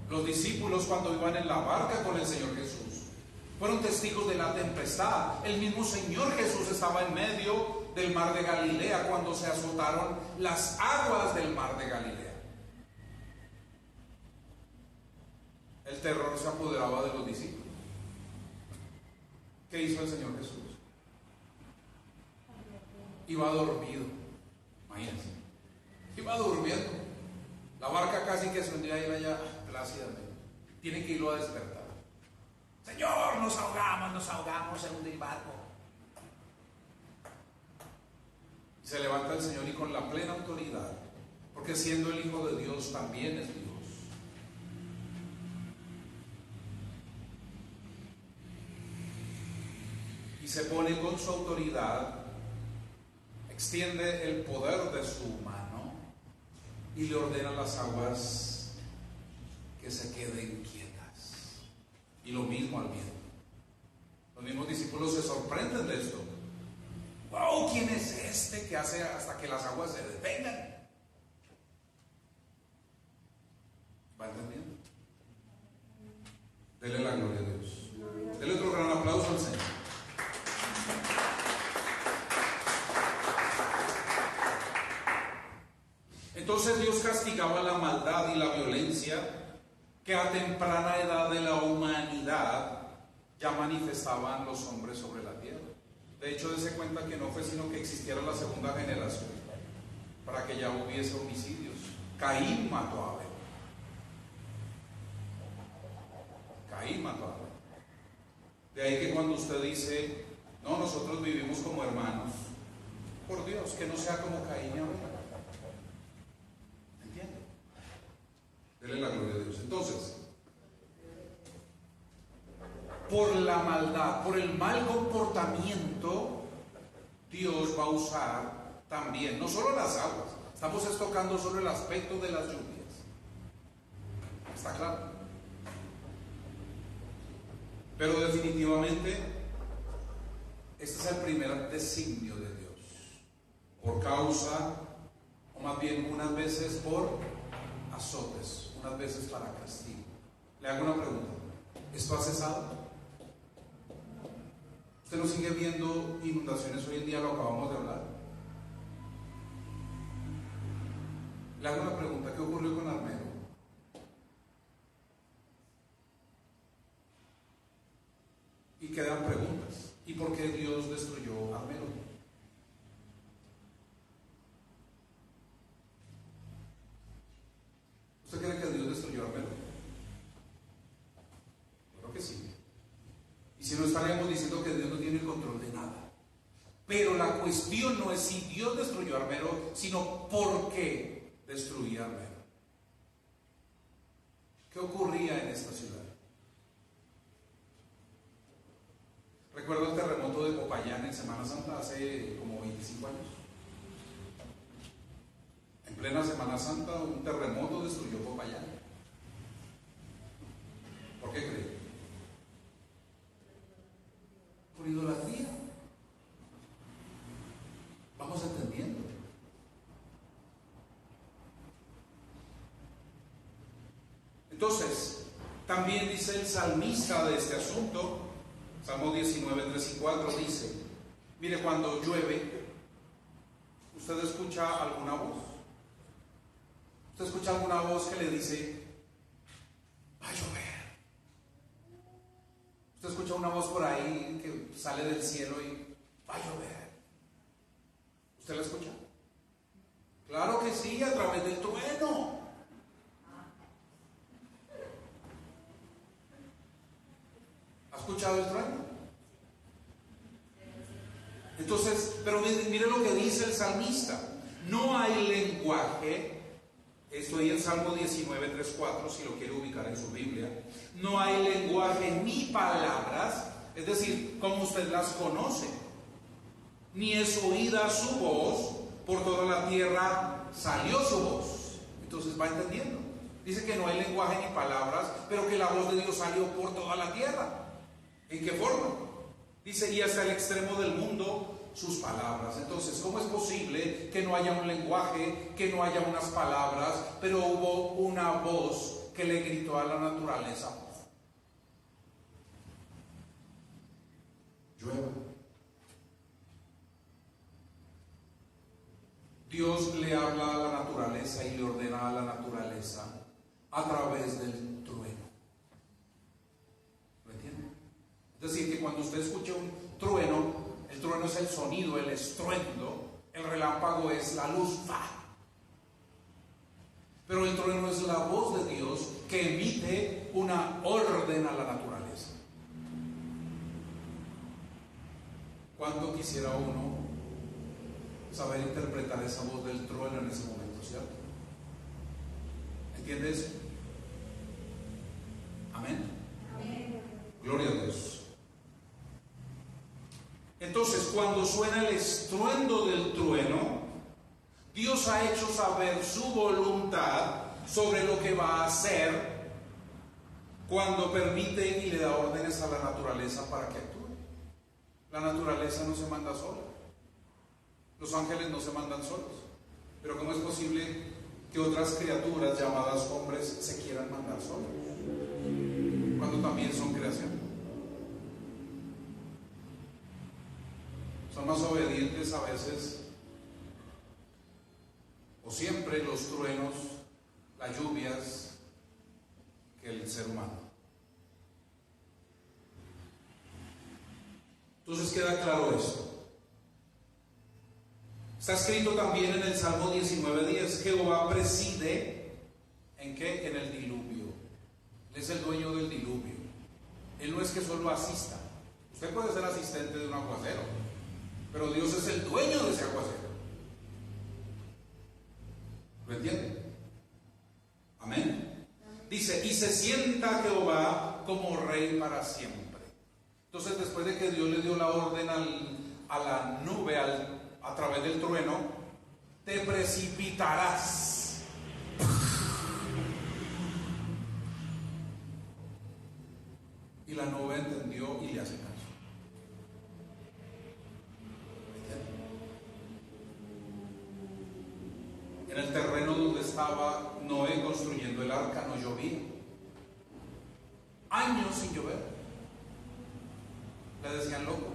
Los discípulos, cuando iban en la barca con el Señor Jesús, fueron testigos de la tempestad. El mismo Señor Jesús estaba en medio del mar de Galilea cuando se azotaron las aguas del mar de Galilea. El terror se apoderaba de los discípulos. ¿Qué hizo el Señor Jesús? Iba dormido. Imagínense. Iba durmiendo. La barca casi que se hundía y iba ya plácidamente. Tiene que irlo a despertar. Señor, nos ahogamos, se hunde el barco. Y se levanta el Señor y con la plena autoridad, porque siendo el Hijo de Dios también es Dios. Y se pone con su autoridad, extiende el poder de su mano y le ordena a las aguas que se queden quietas. Y lo mismo al viento. Los mismos discípulos se sorprenden de esto. ¡Wow! ¿Quién es este que hace hasta que las aguas se detengan? ¿Va entendiendo? Dele la gloria a Dios. Dele otro gran aplauso al Señor. Entonces Dios castigaba la maldad y la violencia que a temprana edad de la humanidad ya manifestaban los hombres sobre la tierra. De hecho, dése cuenta que no fue sino que existiera la segunda generación para que ya hubiese homicidios. Caín mató a Abel. Caín mató a Abel. De ahí que cuando usted dice, no, nosotros vivimos como hermanos, por Dios, que no sea como Caín y Abel. ¿Entiende? Dele la gloria a Dios. Entonces, por la maldad, por el mal comportamiento, Dios va a usar también, no solo las aguas, estamos tocando solo el aspecto de las lluvias. ¿Está claro? Pero definitivamente, este es el primer designio de Dios. Por causa, o más bien unas veces por azotes, unas veces para castigo. Le hago una pregunta. ¿Esto ha cesado? ¿Usted no sigue viendo inundaciones hoy en día? Lo acabamos de hablar. Le hago una pregunta. ¿Qué ocurrió con Armero? Y quedan preguntas. ¿Y por qué Dios destruyó Armero? ¿Usted cree que Dios destruyó Armero? Creo que sí. Y si no, estaríamos diciendo que Dios no tiene el control de nada. Pero la cuestión no es si Dios destruyó a Armero, sino por qué destruía a Armero. ¿Qué ocurría en esta ciudad? Recuerdo el terremoto de Popayán en Semana Santa hace como 25 años. En plena Semana Santa, un terremoto destruyó Popayán. ¿Por qué cree? Por idolatría. Vamos entendiendo. Entonces, también dice el salmista de este asunto, Salmo 19, 3 y 4, dice, mire, cuando llueve, ¿usted escucha alguna voz? ¿Usted escucha alguna voz que le dice, va a llover? ¿Usted escucha una voz por ahí que sale del cielo y va a llover? ¿Usted la escucha? Claro que sí, a través del trueno. ¿Ha escuchado el trueno? Entonces, pero mire lo que dice el salmista. No hay lenguaje. Estoy en Salmo 19, 3, 4, si lo quiere ubicar en su Biblia. No hay lenguaje ni palabras, es decir, como usted las conoce, ni es oída su voz, por toda la tierra salió su voz. Entonces va entendiendo. Dice que no hay lenguaje ni palabras, pero que la voz de Dios salió por toda la tierra. ¿En qué forma? Dice, y hasta el extremo del mundo sus palabras. Entonces, ¿cómo es posible que no haya un lenguaje, que no haya unas palabras, pero hubo una voz que le gritó a la naturaleza? Llueva. Dios le habla a la naturaleza y le ordena a la naturaleza a través del trueno. ¿Lo entiende? Es decir, que cuando usted escucha un trueno, el trueno es el sonido, el estruendo, el relámpago es la luz, ¡fa! Pero el trueno es la voz de Dios que emite una orden a la naturaleza. ¿Cuánto quisiera uno saber interpretar esa voz del trueno en ese momento, cierto? ¿Entiende eso? Amén. Amén. Gloria a Dios. Entonces, cuando suena el estruendo del trueno, Dios ha hecho saber su voluntad sobre lo que va a hacer cuando permite y le da órdenes a la naturaleza para que actúe. La naturaleza no se manda sola. Los ángeles no se mandan solos. Pero ¿cómo es posible que otras criaturas llamadas hombres se quieran mandar solos cuando también son creación? Son más obedientes a veces, o siempre, los truenos, las lluvias, que el ser humano. Entonces queda claro esto. Está escrito también en el Salmo 19:10, Jehová preside, ¿en qué? En el diluvio. Él es el dueño del diluvio. Él no es que solo asista. Usted puede ser asistente de un aguacero, pero Dios es el dueño de ese aguacero. ¿Lo entiende? Amén. Dice, y se sienta Jehová como rey para siempre. Entonces, después de que Dios le dio la orden a la nube, a través del trueno, te precipitarás. Y la nube entendió y le hace caso. En el terreno donde estaba Noé construyendo el arca no llovía. Años sin llover. Le decían loco.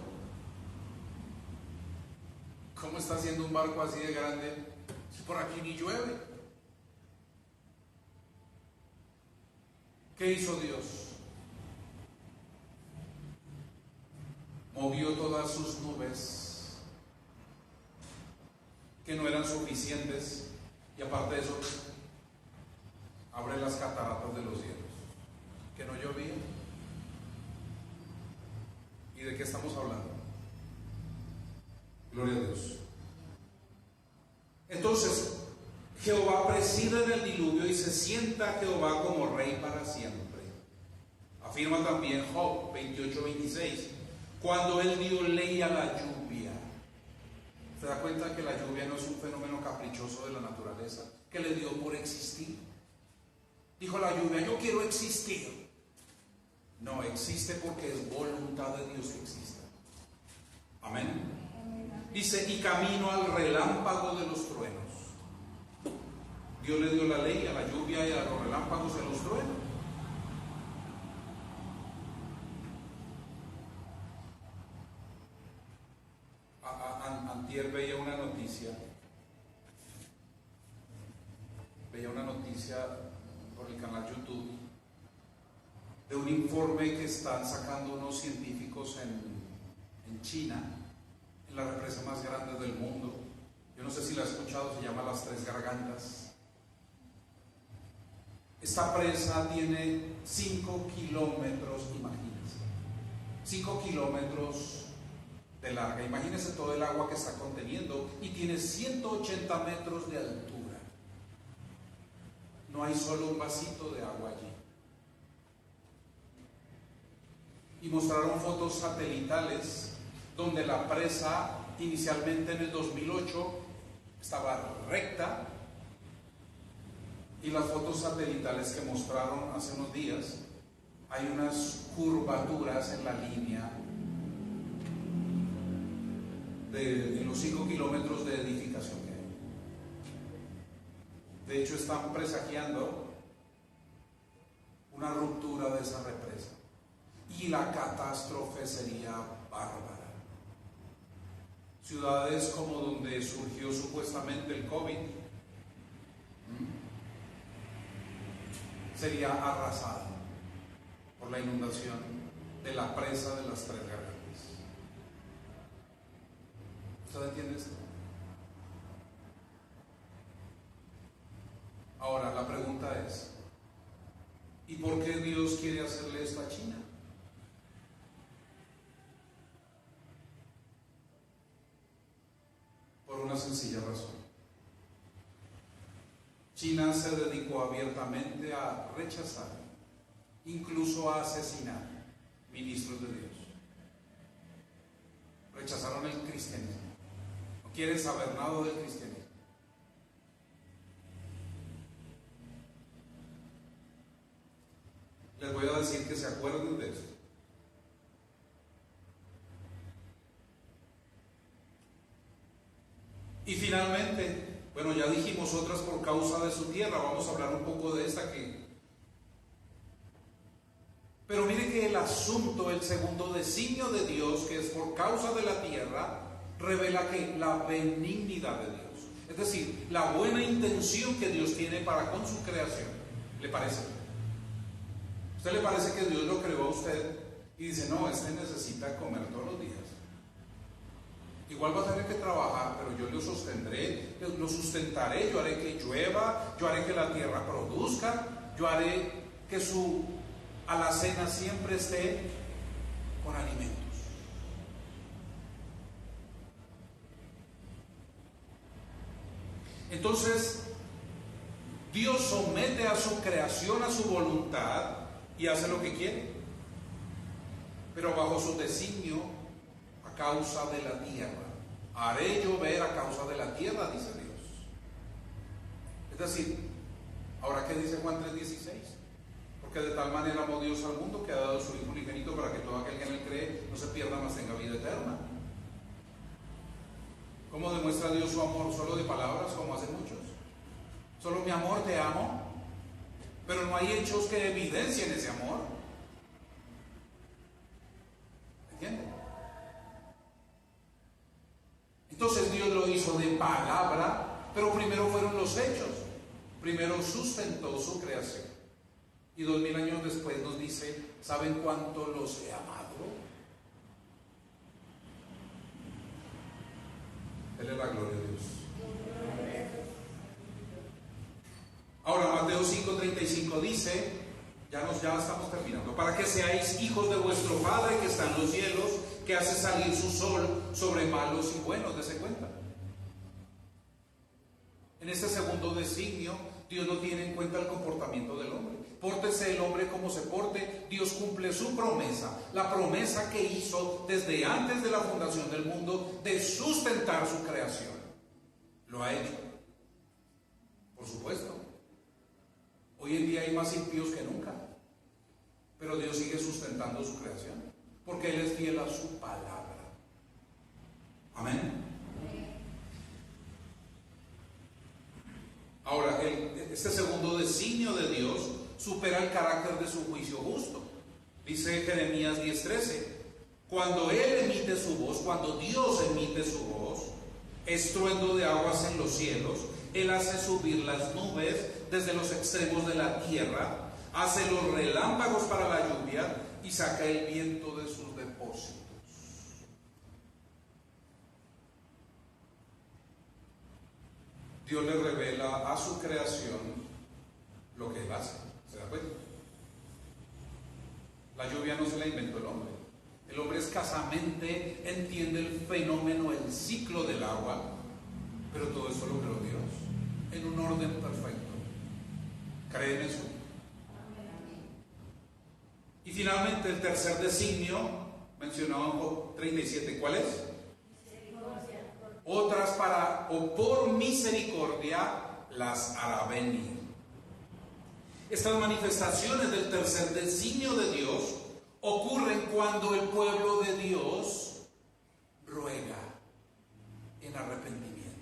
¿Cómo está haciendo un barco así de grande si por aquí ni llueve? ¿Qué hizo Dios? Movió todas sus nubes que no eran suficientes, y aparte de eso abre las cataratas de los cielos, que no llovía. ¿Y de qué estamos hablando? Gloria a Dios. Entonces, Jehová preside en el diluvio y se sienta Jehová como rey para siempre. Afirma también Job 28:26, cuando él dio ley a la lluvia. ¿Se da cuenta que la lluvia no es un fenómeno caprichoso de la naturaleza que le dio por existir? Dijo la lluvia, yo quiero existir. No, existe porque es voluntad de Dios que exista. Amén. Dice, y camino al relámpago de los truenos. Dios le dio la ley a la lluvia y a los relámpagos y a los truenos. Antier veía una noticia por el canal YouTube de un informe que están sacando unos científicos en China, en la represa más grande del mundo. Yo no sé si la has escuchado, se llama Las Tres Gargantas. Esta presa tiene 5 kilómetros, imagínense, 5 kilómetros de larga. Imagínense todo el agua que está conteniendo, y tiene 180 metros de altura. No hay solo un vasito de agua allí. Y mostraron fotos satelitales donde la presa inicialmente en el 2008 estaba recta, y las fotos satelitales que mostraron hace unos días, hay unas curvaturas en la línea en los 5 kilómetros de edificación que hay. De hecho, están presagiando una ruptura de esa represa, y la catástrofe sería bárbara. Ciudades como donde surgió supuestamente el COVID sería arrasada por la inundación de la presa de las Tres Gargantas. ¿Usted entiende esto? Ahora la pregunta es, ¿y por qué Dios quiere hacerle esto a China? Por una sencilla razón. China se dedicó abiertamente a rechazar, incluso a asesinar ministros de Dios. Rechazaron el cristianismo. No quieren saber nada del cristianismo. Les voy a decir que se acuerden de esto. Y finalmente, bueno, ya dijimos otras por causa de su tierra. Vamos a hablar un poco de esta que... Pero mire que el asunto, el segundo designio de Dios, que es por causa de la tierra, revela que la benignidad de Dios. Es decir, la buena intención que Dios tiene para con su creación. ¿Le parece? ¿A usted le parece que Dios lo creó a usted y dice, no, este necesita comer todos los días? Igual va a tener que trabajar, pero yo lo sostendré, lo sustentaré, yo haré que llueva, yo haré que la tierra produzca, yo haré que su alacena siempre esté con alimentos. Entonces, Dios somete a su creación a su voluntad y hace lo que quiere, pero bajo su designio a causa de la tierra. Haré llover a causa de la tierra, dice Dios. Es decir, ahora ¿qué dice Juan 3:16? Porque de tal manera amó Dios al mundo que ha dado su Hijo unigénito para que todo aquel que en él cree no se pierda, mas tenga vida eterna. ¿Cómo demuestra Dios su amor? ¿Solo de palabras, como hacen muchos? Solo mi amor, te amo, pero no hay hechos que evidencien ese amor. ¿Entienden? Entonces Dios lo hizo de palabra, pero primero fueron los hechos. Primero sustentó su creación. Y 2000 años después nos dice, ¿saben cuánto los he amado? Él es la gloria de Dios. Ahora Mateo 5:35 dice, ya estamos terminando, para que seáis hijos de vuestro Padre que está en los cielos, que hace salir su sol sobre malos y buenos. Dese cuenta. En este segundo designio, Dios no tiene en cuenta el comportamiento del hombre. Pórtese el hombre como se porte, Dios cumple su promesa, la promesa que hizo desde antes de la fundación del mundo de sustentar su creación. Lo ha hecho. Por supuesto. Hoy en día hay más impíos que nunca, pero Dios sigue sustentando su creación, porque Él es fiel a su palabra. Amén. Ahora, este segundo designio de Dios supera el carácter de su juicio justo. Dice Jeremías 10:13, cuando Él emite su voz, cuando Dios emite su voz, estruendo de aguas en los cielos, Él hace subir las nubes desde los extremos de la tierra, hace los relámpagos para la lluvia y saca el viento de sus depósitos. Dios le revela a su creación lo que Él hace. ¿Se da cuenta? La lluvia no se la inventó el hombre. El hombre escasamente entiende el fenómeno, el ciclo del agua, pero todo eso lo creó Dios en un orden perfecto. ¿Creen eso? Y finalmente el tercer designio mencionado en Job 37, ¿cuál es? Otras o por misericordia las hará venir. Estas manifestaciones del tercer designio de Dios ocurren cuando el pueblo de Dios ruega en arrepentimiento.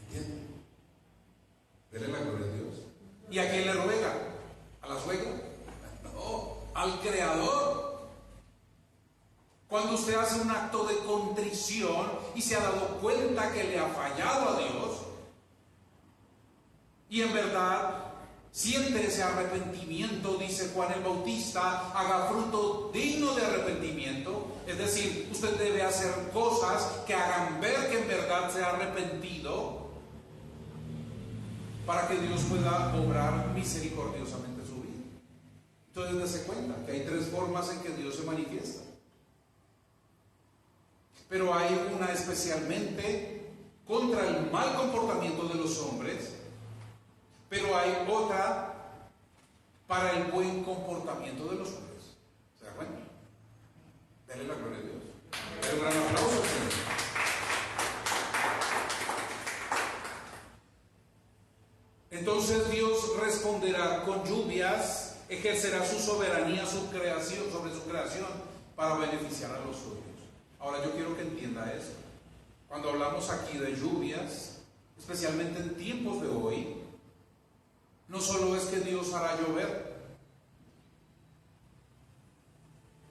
¿Entienden? Dele la gloria a Dios. ¿Y a quién le ruega? ¿A la suegra? No, al Creador. Cuando usted hace un acto de contrición y se ha dado cuenta que le ha fallado a Dios, y en verdad siente ese arrepentimiento, dice Juan el Bautista, haga fruto digno de arrepentimiento. Es decir, usted debe hacer cosas que hagan ver que en verdad se ha arrepentido, para que Dios pueda obrar misericordiosamente su vida. Entonces dése cuenta que hay tres formas en que Dios se manifiesta. Pero hay una especialmente contra el mal comportamiento de los hombres, pero hay otra para el buen comportamiento de los hombres. ¿Se da cuenta? Dale la gloria a Dios. Dale un gran aplauso, Señor. Entonces Dios responderá con lluvias ejercerá su soberanía sobre su creación para beneficiar a los suyos. Ahora yo quiero que entienda esto. Cuando hablamos aquí de lluvias, especialmente en tiempos de hoy, no solo es que Dios hará llover,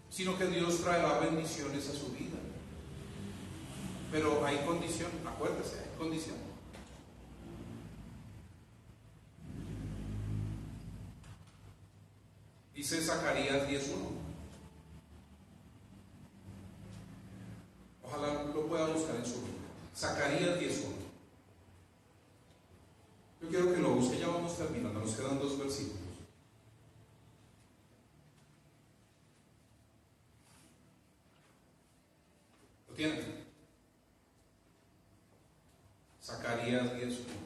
sino que Dios traerá bendiciones a su vida. Pero hay condición, acuérdese, hay condición. Dice Zacarías 10:1. Ojalá lo pueda buscar en su Biblia. Zacarías 10:1. Yo quiero que lo busque, ya vamos terminando, nos quedan 2 versículos. ¿Lo tienen? Zacarías 10:1.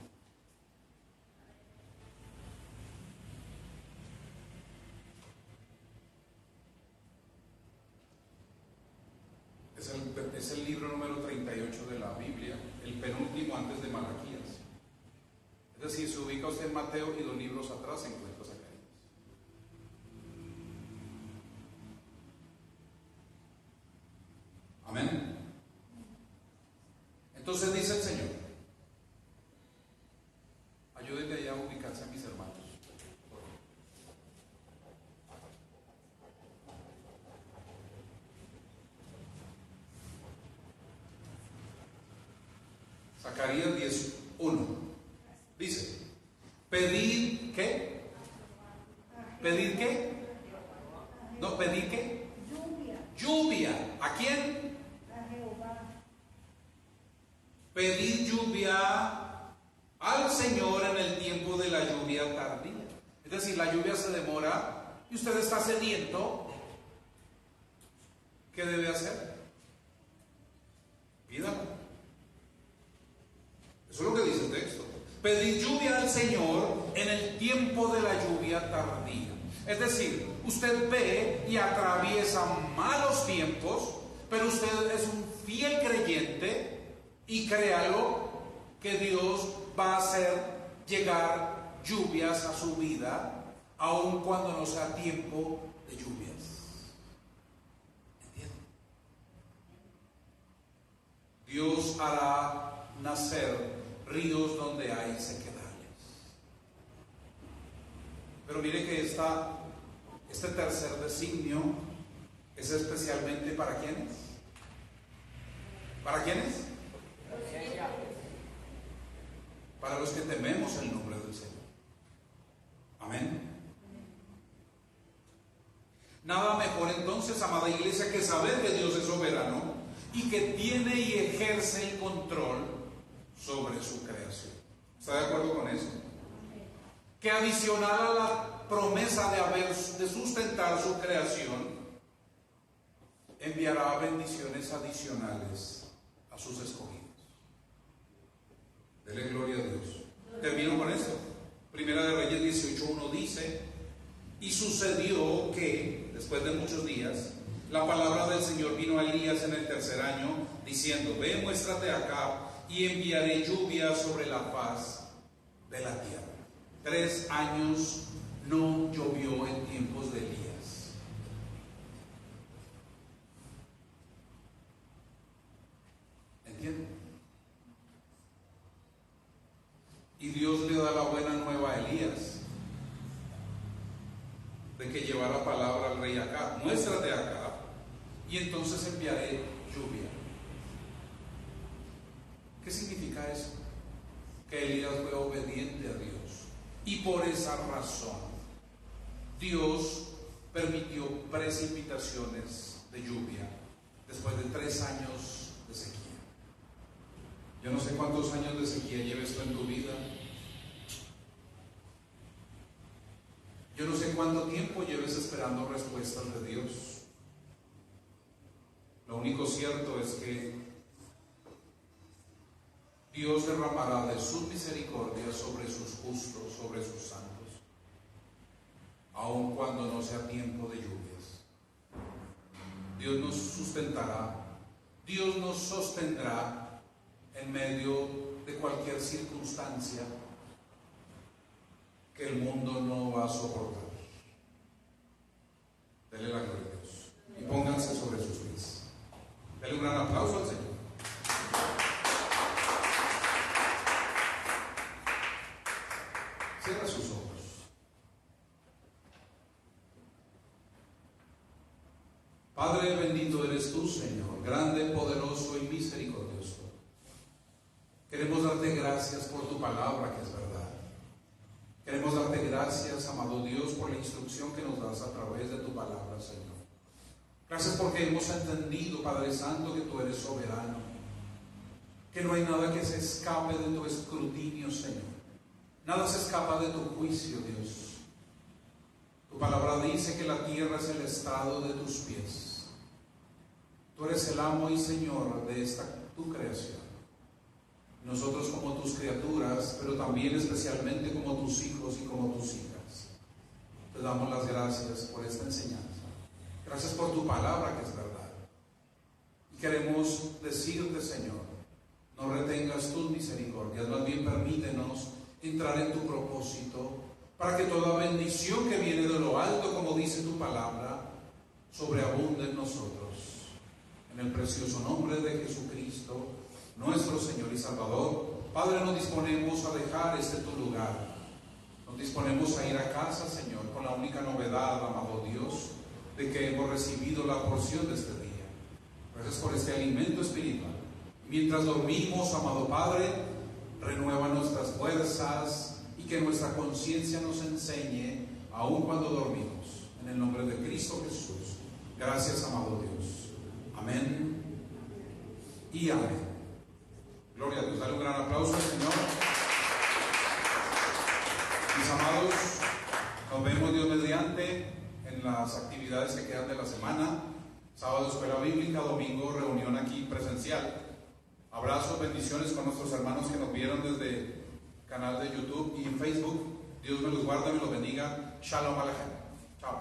Es el libro número 38 de la Biblia, el penúltimo antes de Malaquías. Es decir, se ubica usted en Mateo y 2 libros atrás se encuentra Zacarías. Amén. Entonces dice el Señor, ayúdenme ya a ubicarse a mis hermanos. Zacarías 10:1 dice: pedid ¿qué? ¿Pedid qué? No, ¿pedid qué? Lluvia. ¿A quién? A Jehová. Pedid lluvia al Señor en el tiempo de la lluvia tardía. Es decir, la lluvia se demora y usted está sediento. ¿Qué debe hacer? Pídala. Eso es lo que dice el texto. Pedid lluvia al Señor en el tiempo de la lluvia tardía. Es decir, usted ve y atraviesa malos tiempos, pero usted es un fiel creyente y créalo que Dios va a hacer llegar lluvias a su vida, aun cuando no sea tiempo de lluvias. ¿Entienden? Dios hará nacer ríos donde hay sequedales. Pero mire que este tercer designio es especialmente ¿para quiénes? ¿Para quiénes? Para los que tememos el nombre del Señor. Amén. Nada mejor entonces, amada iglesia, que saber que Dios es soberano y que tiene y ejerce el control sobre su creación. ¿Está de acuerdo con eso? Que adicional a la promesa de sustentar su creación, enviará bendiciones adicionales a sus escogidos. Dele gloria a Dios. Termino con esto. Primera de Reyes 18:1 dice: y sucedió que, después de muchos días, la palabra del Señor vino a Elías en el 3er año, diciendo: ve, muéstrate acá, y enviaré lluvia sobre la faz de la tierra. 3 años no llovió en tiempos de Elías. ¿Entienden? Y Dios le da la buena nueva a Elías de que llevara palabra al rey Acab: muéstrate acá, y entonces enviaré lluvia. ¿Qué significa eso? Que Elías fue obediente a Dios, y por esa razón Dios permitió precipitaciones de lluvia después de 3 años de sequía. Yo no sé cuántos años de sequía lleves tú en tu vida. Yo no sé cuánto tiempo lleves esperando respuestas de Dios. Lo único cierto es que Dios derramará de sus misericordias sobre sus justos, sobre sus santos, aun cuando no sea tiempo de lluvias. Dios nos sustentará, Dios nos sostendrá en medio de cualquier circunstancia que el mundo no va a soportar. Dele la gloria a Dios. Y pónganse sobre sus pies. Dele un gran aplauso al Señor. Cierra sus ojos. Padre bendito eres tú, Señor, grande, poderoso y misericordioso. Queremos darte gracias por tu palabra que es verdad. Queremos darte gracias, amado Dios, por la instrucción que nos das a través de tu palabra, Señor. Gracias porque hemos entendido, Padre Santo, que tú eres soberano, que no hay nada que se escape de tu escrutinio, Señor. Nada se escapa de tu juicio, Dios. Tu palabra dice que la tierra es el estrado de tus pies. Tú eres el amo y Señor de esta tu creación. Nosotros como tus criaturas, pero también especialmente como tus hijos y como tus hijas, te damos las gracias por esta enseñanza. Gracias por tu palabra que es verdad. Y queremos decirte, Señor, no retengas tus misericordias, más bien permítenos entrar en tu propósito, para que toda bendición que viene de lo alto, como dice tu palabra, sobreabunde en nosotros. En el precioso nombre de Jesucristo, nuestro Señor y Salvador, Padre, nos disponemos a dejar este tu lugar. Nos disponemos a ir a casa, Señor, con la única novedad, amado Dios, de que hemos recibido la porción de este día. Gracias por este alimento espiritual. Mientras dormimos, amado Padre, renueva nuestras fuerzas y que nuestra conciencia nos enseñe aun cuando dormimos. En el nombre de Cristo Jesús. Gracias, amado Dios. Amén y amén. Gloria a Dios. Dale un gran aplauso al Señor. Mis amados, nos vemos Dios mediante en las actividades que quedan de la semana. Sábado escuela bíblica, domingo reunión aquí presencial. Abrazos, bendiciones con nuestros hermanos que nos vieron desde el canal de YouTube y en Facebook. Dios me los guarde, me los bendiga. Shalom Alejem. Chao.